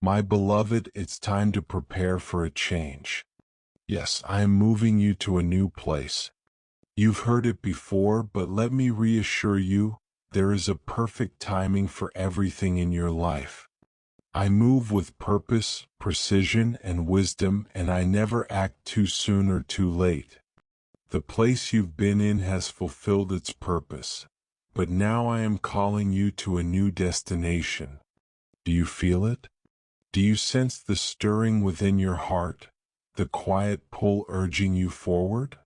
My beloved, it's time to prepare for a change. Yes, I am moving you to a new place. You've heard it before, but let me reassure you, there is a perfect timing for everything in your life. I move with purpose, precision, and wisdom, and I never act too soon or too late. The place you've been in has fulfilled its purpose, but now I am calling you to a new destination. Do you feel it? Do you sense the stirring within your heart, the quiet pull urging you forward?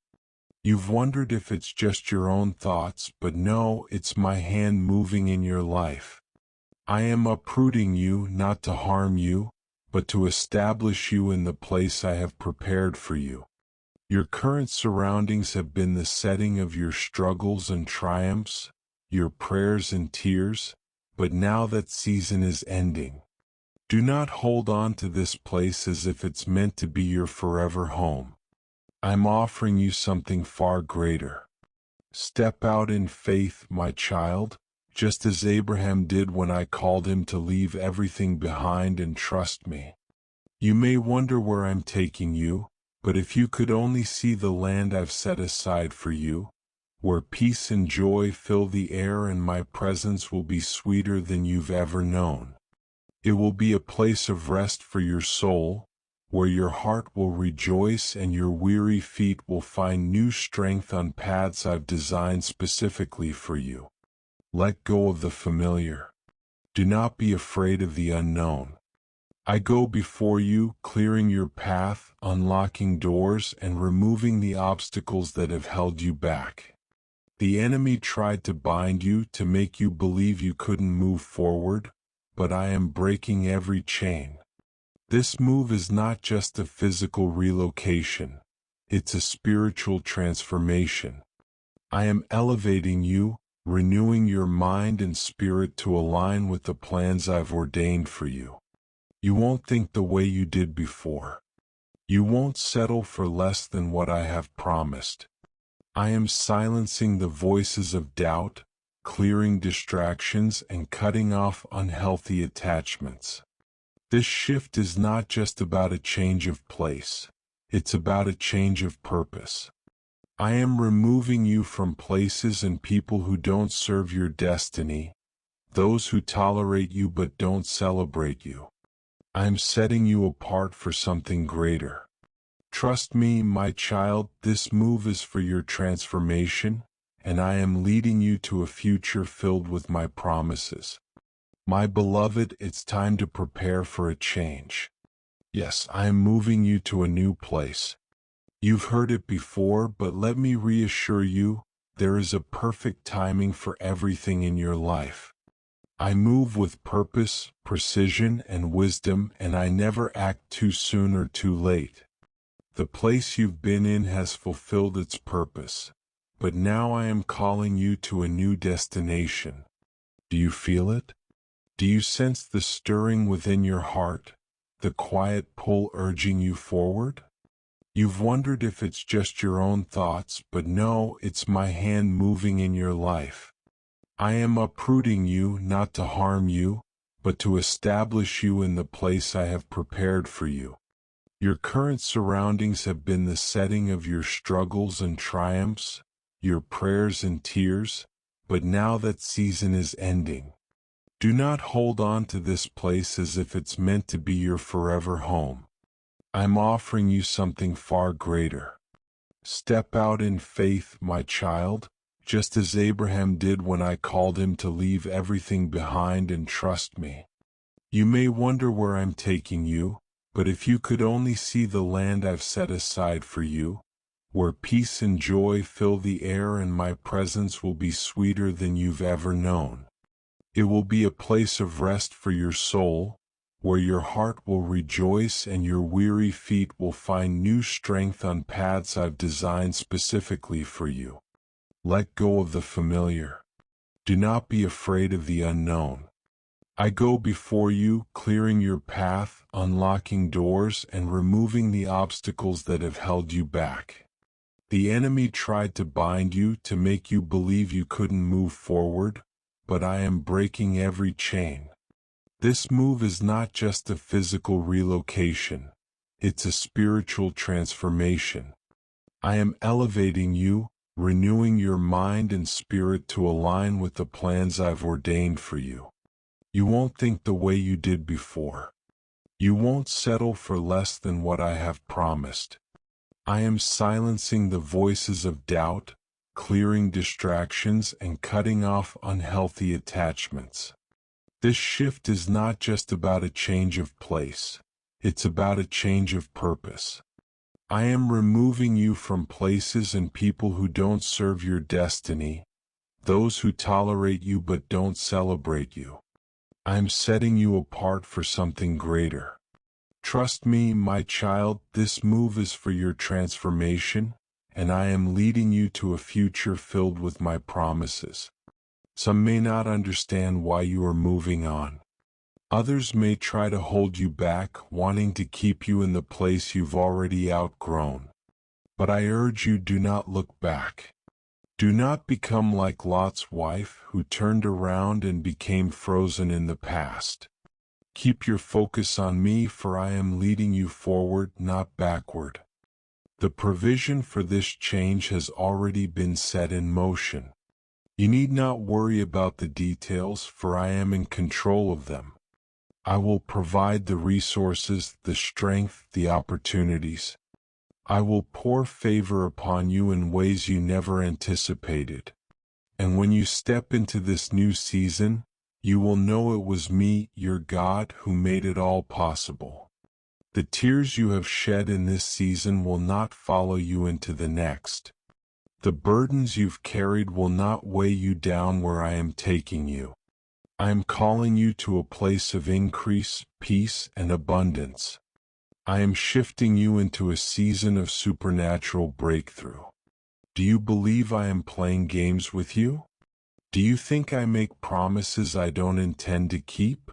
You've wondered if it's just your own thoughts, but no, it's my hand moving in your life. I am uprooting you not to harm you, but to establish you in the place I have prepared for you. Your current surroundings have been the setting of your struggles and triumphs, your prayers and tears, but now that season is ending. Do not hold on to this place as if it's meant to be your forever home. I'm offering you something far greater. Step out in faith, my child, just as Abraham did when I called him to leave everything behind and trust me. You may wonder where I'm taking you, but if you could only see the land I've set aside for you, where peace and joy fill the air and my presence will be sweeter than you've ever known. It will be a place of rest for your soul, where your heart will rejoice and your weary feet will find new strength on paths I've designed specifically for you. Let go of the familiar. Do not be afraid of the unknown. I go before you, clearing your path, unlocking doors, and removing the obstacles that have held you back. The enemy tried to bind you to make you believe you couldn't move forward, but I am breaking every chain. This move is not just a physical relocation, it's a spiritual transformation. I am elevating you, renewing your mind and spirit to align with the plans I've ordained for you. You won't think the way you did before. You won't settle for less than what I have promised. I am silencing the voices of doubt, clearing distractions, and cutting off unhealthy attachments. This shift is not just about a change of place, it's about a change of purpose. I am removing you from places and people who don't serve your destiny, those who tolerate you but don't celebrate you. I am setting you apart for something greater. Trust me, my child, this move is for your transformation, and I am leading you to a future filled with my promises. My beloved, it's time to prepare for a change. Yes, I am moving you to a new place. You've heard it before, but let me reassure you, there is a perfect timing for everything in your life. I move with purpose, precision, and wisdom, and I never act too soon or too late. The place you've been in has fulfilled its purpose, but now I am calling you to a new destination. Do you feel it? Do you sense the stirring within your heart, the quiet pull urging you forward? You've wondered if it's just your own thoughts, but no, it's my hand moving in your life. I am uprooting you not to harm you, but to establish you in the place I have prepared for you. Your current surroundings have been the setting of your struggles and triumphs, your prayers and tears, but now that season is ending. Do not hold on to this place as if it's meant to be your forever home. I'm offering you something far greater. Step out in faith, my child, just as Abraham did when I called him to leave everything behind and trust me. You may wonder where I'm taking you, but if you could only see the land I've set aside for you, where peace and joy fill the air and my presence will be sweeter than you've ever known. It will be a place of rest for your soul, where your heart will rejoice and your weary feet will find new strength on paths I've designed specifically for you. Let go of the familiar. Do not be afraid of the unknown. I go before you, clearing your path, unlocking doors, and removing the obstacles that have held you back. The enemy tried to bind you to make you believe you couldn't move forward, but I am breaking every chain. This move is not just a physical relocation. It's a spiritual transformation. I am elevating you, renewing your mind and spirit to align with the plans I've ordained for you. You won't think the way you did before. You won't settle for less than what I have promised. I am silencing the voices of doubt, clearing distractions, and cutting off unhealthy attachments. This shift is not just about a change of place. It's about a change of purpose. I am removing you from places and people who don't serve your destiny, those who tolerate you but don't celebrate you. I am setting you apart for something greater. Trust me, my child, this move is for your transformation, and I am leading you to a future filled with my promises. Some may not understand why you are moving on. Others may try to hold you back, wanting to keep you in the place you've already outgrown. But I urge you, do not look back. Do not become like Lot's wife, who turned around and became frozen in the past. Keep your focus on me, for I am leading you forward, not backward. The provision for this change has already been set in motion. You need not worry about the details, for I am in control of them. I will provide the resources, the strength, the opportunities. I will pour favor upon you in ways you never anticipated. And when you step into this new season, you will know it was me, your God, who made it all possible. The tears you have shed in this season will not follow you into the next. The burdens you've carried will not weigh you down where I am taking you. I am calling you to a place of increase, peace, and abundance. I am shifting you into a season of supernatural breakthrough. Do you believe I am playing games with you? Do you think I make promises I don't intend to keep?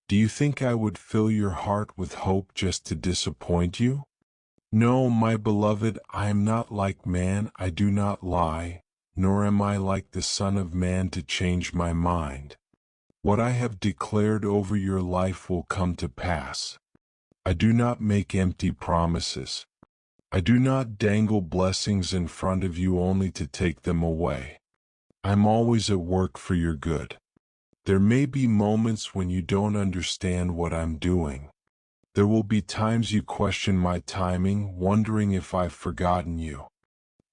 Do you think I would fill your heart with hope just to disappoint you? No, my beloved, I am not like man, I do not lie, nor am I like the Son of Man to change my mind. What I have declared over your life will come to pass. I do not make empty promises. I do not dangle blessings in front of you only to take them away. I'm always at work for your good. There may be moments when you don't understand what I'm doing. There will be times you question my timing, wondering if I've forgotten you.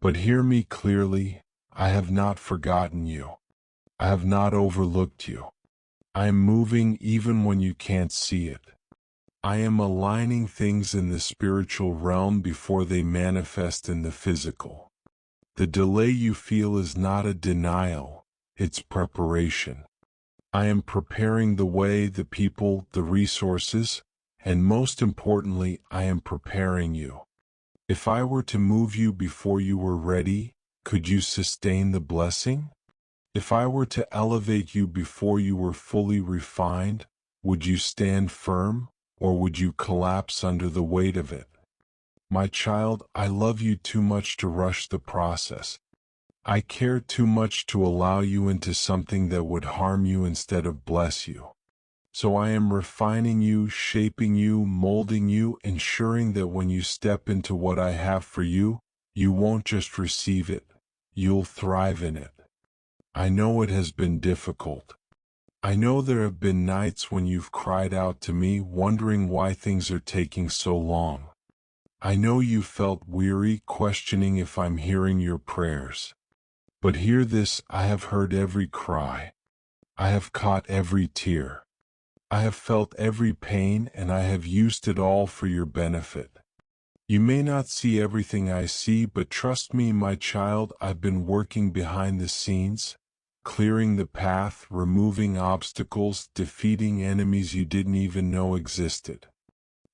But hear me clearly, I have not forgotten you. I have not overlooked you. I am moving even when you can't see it. I am aligning things in the spiritual realm before they manifest in the physical. The delay you feel is not a denial, it's preparation. I am preparing the way, the people, the resources, and most importantly, I am preparing you. If I were to move you before you were ready, could you sustain the blessing? If I were to elevate you before you were fully refined, would you stand firm, or would you collapse under the weight of it? My child, I love you too much to rush the process. I care too much to allow you into something that would harm you instead of bless you. So I am refining you, shaping you, molding you, ensuring that when you step into what I have for you, you won't just receive it, you'll thrive in it. I know it has been difficult. I know there have been nights when you've cried out to me, wondering why things are taking so long. I know you felt weary, questioning if I'm hearing your prayers. But hear this, I have heard every cry. I have caught every tear. I have felt every pain, and I have used it all for your benefit. You may not see everything I see, but trust me, my child, I've been working behind the scenes, clearing the path, removing obstacles, defeating enemies you didn't even know existed.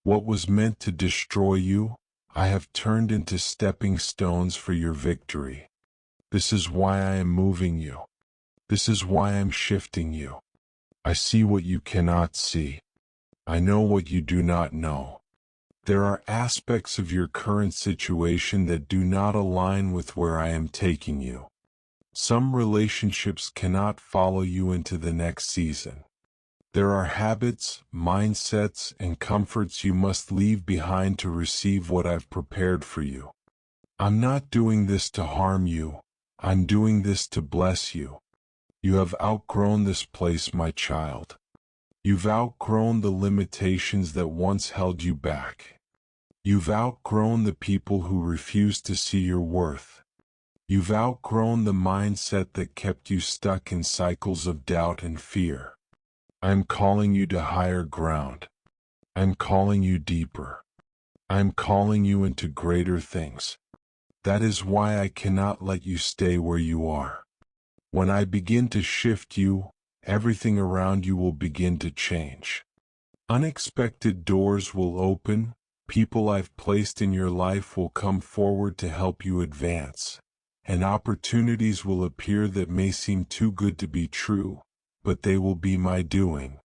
What was meant to destroy you, I have turned into stepping stones for your victory. This is why I am moving you. This is why I'm shifting you. I see what you cannot see. I know what you do not know. There are aspects of your current situation that do not align with where I am taking you. Some relationships cannot follow you into the next season. There are habits, mindsets, and comforts you must leave behind to receive what I've prepared for you. I'm not doing this to harm you. I'm doing this to bless you. You have outgrown this place, my child. You've outgrown the limitations that once held you back. You've outgrown the people who refused to see your worth. You've outgrown the mindset that kept you stuck in cycles of doubt and fear. I'm calling you to higher ground. I'm calling you deeper. I'm calling you into greater things. That is why I cannot let you stay where you are. When I begin to shift you, everything around you will begin to change. Unexpected doors will open, people I've placed in your life will come forward to help you advance, and opportunities will appear that may seem too good to be true, but they will be my doing.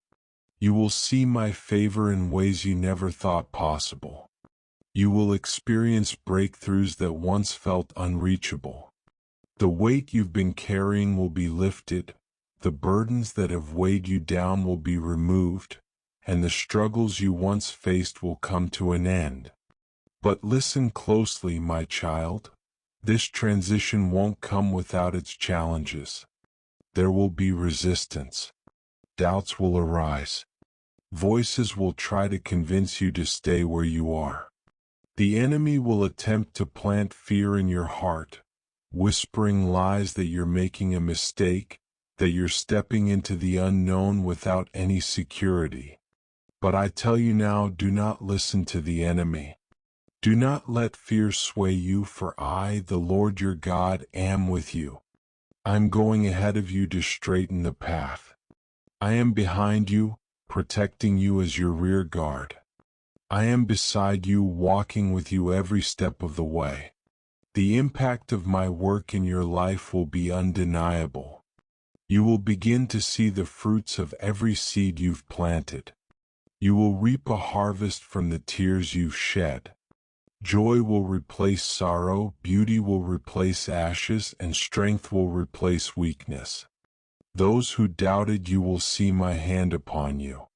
You will see my favor in ways you never thought possible. You will experience breakthroughs that once felt unreachable. The weight you've been carrying will be lifted, the burdens that have weighed you down will be removed, and the struggles you once faced will come to an end. But listen closely, my child. This transition won't come without its challenges. There will be resistance. Doubts will arise. Voices will try to convince you to stay where you are. The enemy will attempt to plant fear in your heart, whispering lies that you're making a mistake, that you're stepping into the unknown without any security. But I tell you now, do not listen to the enemy. Do not let fear sway you, for I, the Lord your God, am with you. I'm going ahead of you to straighten the path. I am behind you, protecting you as your rear guard. I am beside you, walking with you every step of the way. The impact of my work in your life will be undeniable. You will begin to see the fruits of every seed you've planted. You will reap a harvest from the tears you've shed. Joy will replace sorrow, beauty will replace ashes, and strength will replace weakness. Those who doubted you will see my hand upon you.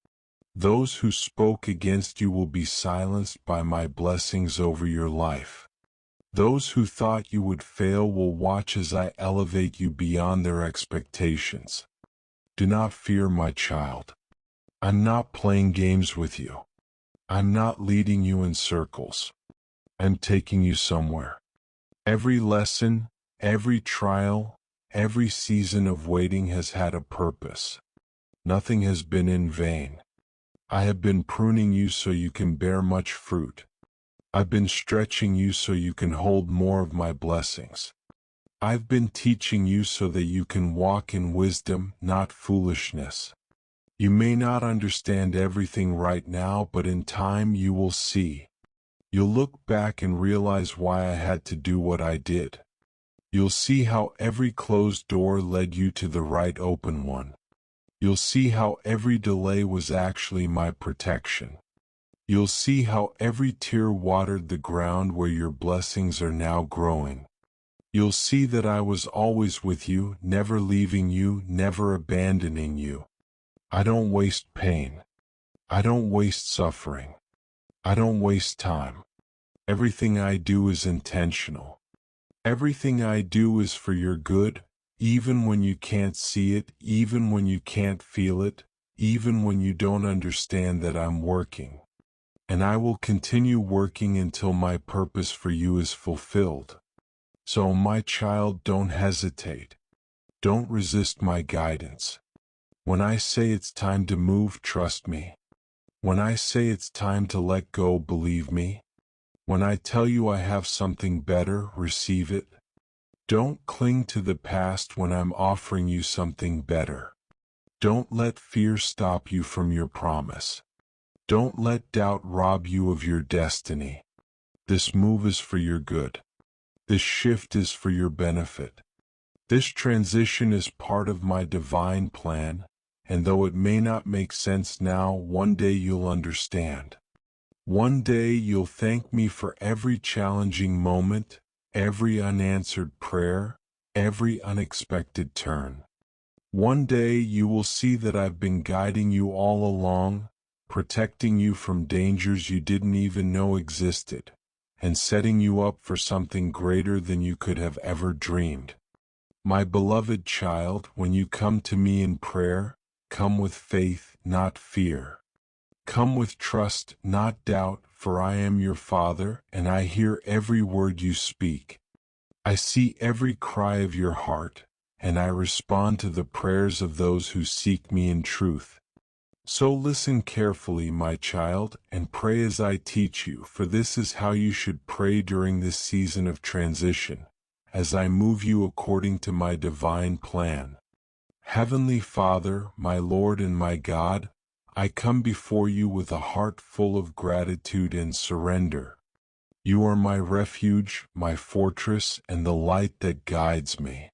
Those who spoke against you will be silenced by my blessings over your life. Those who thought you would fail will watch as I elevate you beyond their expectations. Do not fear, my child. I'm not playing games with you. I'm not leading you in circles. I'm taking you somewhere. Every lesson, every trial, every season of waiting has had a purpose. Nothing has been in vain. I have been pruning you so you can bear much fruit. I've been stretching you so you can hold more of my blessings. I've been teaching you so that you can walk in wisdom, not foolishness. You may not understand everything right now, but in time you will see. You'll look back and realize why I had to do what I did. You'll see how every closed door led you to the right open one. You'll see how every delay was actually my protection. You'll see how every tear watered the ground where your blessings are now growing. You'll see that I was always with you, never leaving you, never abandoning you. I don't waste pain. I don't waste suffering. I don't waste time. Everything I do is intentional. Everything I do is for your good, even when you can't see it, even when you can't feel it, even when you don't understand that I'm working. And I will continue working until my purpose for you is fulfilled. So, my child, don't hesitate. Don't resist my guidance. When I say it's time to move, trust me. When I say it's time to let go, believe me. When I tell you I have something better, receive it. Don't cling to the past when I'm offering you something better. Don't let fear stop you from your promise. Don't let doubt rob you of your destiny. This move is for your good. This shift is for your benefit. This transition is part of my divine plan, and though it may not make sense now, one day you'll understand. One day you'll thank me for every challenging moment, every unanswered prayer, every unexpected turn. One day you will see that I've been guiding you all along, protecting you from dangers you didn't even know existed, and setting you up for something greater than you could have ever dreamed. My beloved child, when you come to me in prayer, come with faith, not fear. Come with trust, not doubt, for I am your Father, and I hear every word you speak. I see every cry of your heart, and I respond to the prayers of those who seek me in truth. So listen carefully, my child, and pray as I teach you, for this is how you should pray during this season of transition, as I move you according to my divine plan. Heavenly Father, my Lord and my God, I come before you with a heart full of gratitude and surrender. You are my refuge, my fortress, and the light that guides me.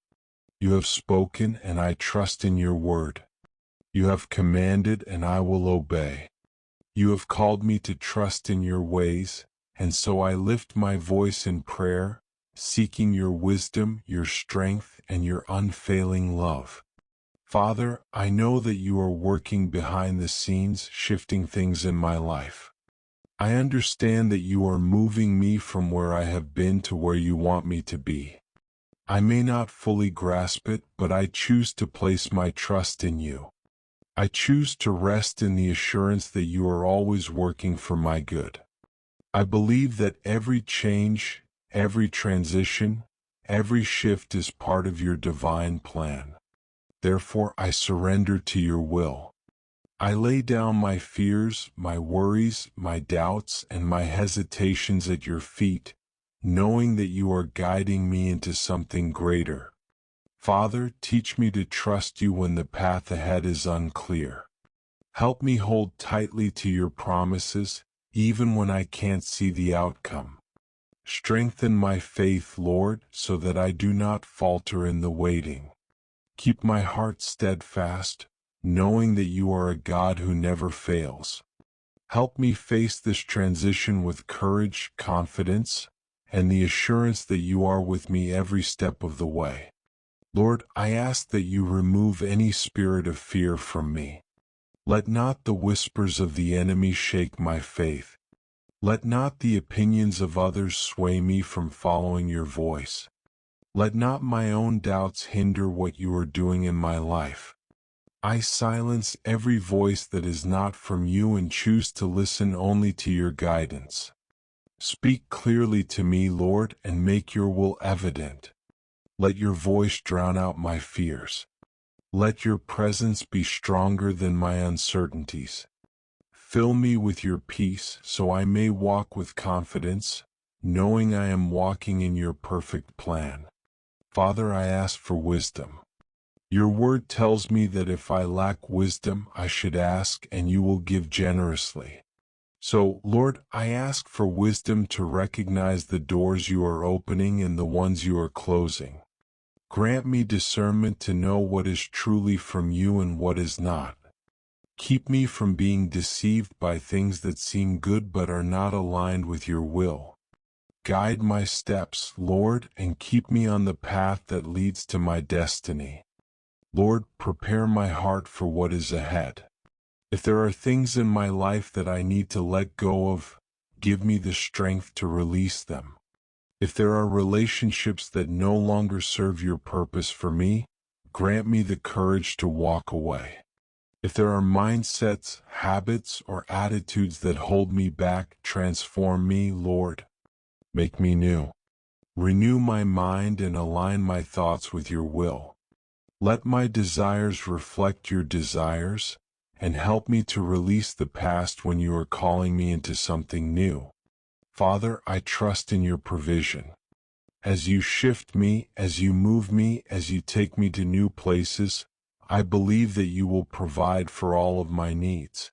You have spoken, and I trust in your word. You have commanded, and I will obey. You have called me to trust in your ways, and so I lift my voice in prayer, seeking your wisdom, your strength, and your unfailing love. Father, I know that you are working behind the scenes, shifting things in my life. I understand that you are moving me from where I have been to where you want me to be. I may not fully grasp it, but I choose to place my trust in you. I choose to rest in the assurance that you are always working for my good. I believe that every change, every transition, every shift is part of your divine plan. Therefore, I surrender to your will. I lay down my fears, my worries, my doubts, and my hesitations at your feet, knowing that you are guiding me into something greater. Father, teach me to trust you when the path ahead is unclear. Help me hold tightly to your promises, even when I can't see the outcome. Strengthen my faith, Lord, so that I do not falter in the waiting. Keep my heart steadfast, knowing that you are a God who never fails. Help me face this transition with courage, confidence, and the assurance that you are with me every step of the way. Lord, I ask that you remove any spirit of fear from me. Let not the whispers of the enemy shake my faith. Let not the opinions of others sway me from following your voice. Let not my own doubts hinder what you are doing in my life. I silence every voice that is not from you and choose to listen only to your guidance. Speak clearly to me, Lord, and make your will evident. Let your voice drown out my fears. Let your presence be stronger than my uncertainties. Fill me with your peace so I may walk with confidence, knowing I am walking in your perfect plan. Father, I ask for wisdom. Your word tells me that if I lack wisdom, I should ask, and you will give generously. So, Lord, I ask for wisdom to recognize the doors you are opening and the ones you are closing. Grant me discernment to know what is truly from you and what is not. Keep me from being deceived by things that seem good but are not aligned with your will. Guide my steps, Lord, and keep me on the path that leads to my destiny. Lord, prepare my heart for what is ahead. If there are things in my life that I need to let go of, give me the strength to release them. If there are relationships that no longer serve your purpose for me, grant me the courage to walk away. If there are mindsets, habits, or attitudes that hold me back, transform me, Lord. Make me new. Renew my mind and align my thoughts with your will. Let my desires reflect your desires, and help me to release the past when you are calling me into something new. Father, I trust in your provision. As you shift me, as you move me, as you take me to new places, I believe that you will provide for all of my needs.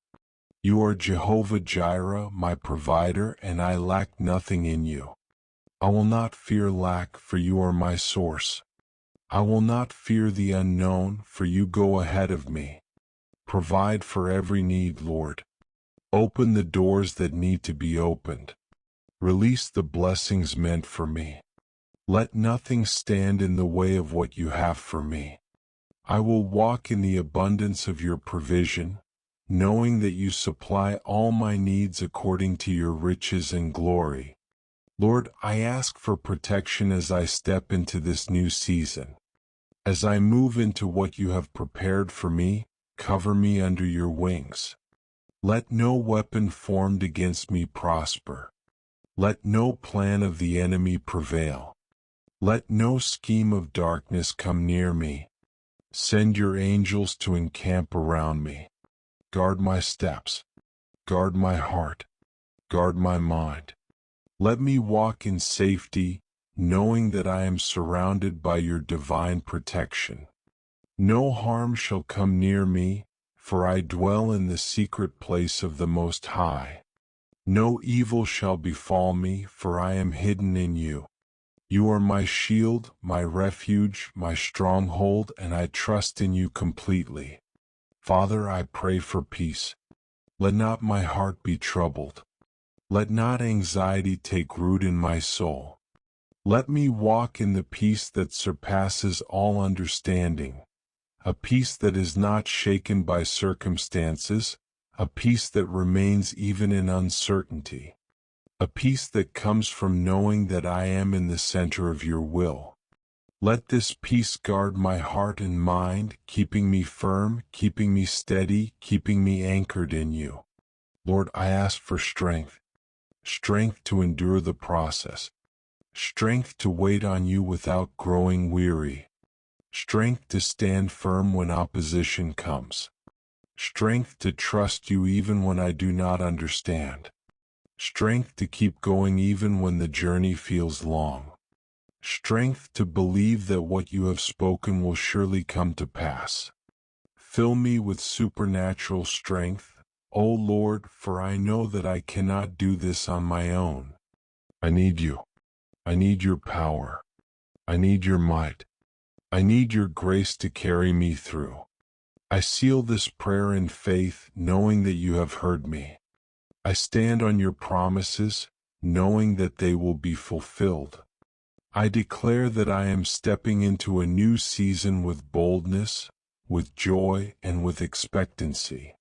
You are Jehovah Jireh, my provider, and I lack nothing in you. I will not fear lack, for you are my source. I will not fear the unknown, for you go ahead of me. Provide for every need, Lord. Open the doors that need to be opened. Release the blessings meant for me. Let nothing stand in the way of what you have for me. I will walk in the abundance of your provision, knowing that you supply all my needs according to your riches and glory. Lord, I ask for protection as I step into this new season. As I move into what you have prepared for me, cover me under your wings. Let no weapon formed against me prosper. Let no plan of the enemy prevail. Let no scheme of darkness come near me. Send your angels to encamp around me. Guard my steps. Guard my heart. Guard my mind. Let me walk in safety, knowing that I am surrounded by your divine protection. No harm shall come near me, for I dwell in the secret place of the Most High. No evil shall befall me, for I am hidden in you. You are my shield, my refuge, my stronghold, and I trust in you completely. Father, I pray for peace. Let not my heart be troubled. Let not anxiety take root in my soul. Let me walk in the peace that surpasses all understanding, a peace that is not shaken by circumstances, a peace that remains even in uncertainty, a peace that comes from knowing that I am in the center of your will. Let this peace guard my heart and mind, keeping me firm, keeping me steady, keeping me anchored in you. Lord, I ask for strength. Strength to endure the process. Strength to wait on you without growing weary. Strength to stand firm when opposition comes. Strength to trust you even when I do not understand. Strength to keep going even when the journey feels long. Strength to believe that what you have spoken will surely come to pass. Fill me with supernatural strength, O Lord, for I know that I cannot do this on my own. I need you. I need your power. I need your might. I need your grace to carry me through. I seal this prayer in faith, knowing that you have heard me. I stand on your promises, knowing that they will be fulfilled. I declare that I am stepping into a new season with boldness, with joy, and with expectancy.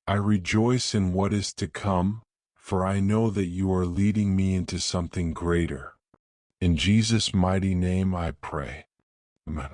I rejoice in what is to come, for I know that you are leading me into something greater. In Jesus' mighty name I pray. Amen.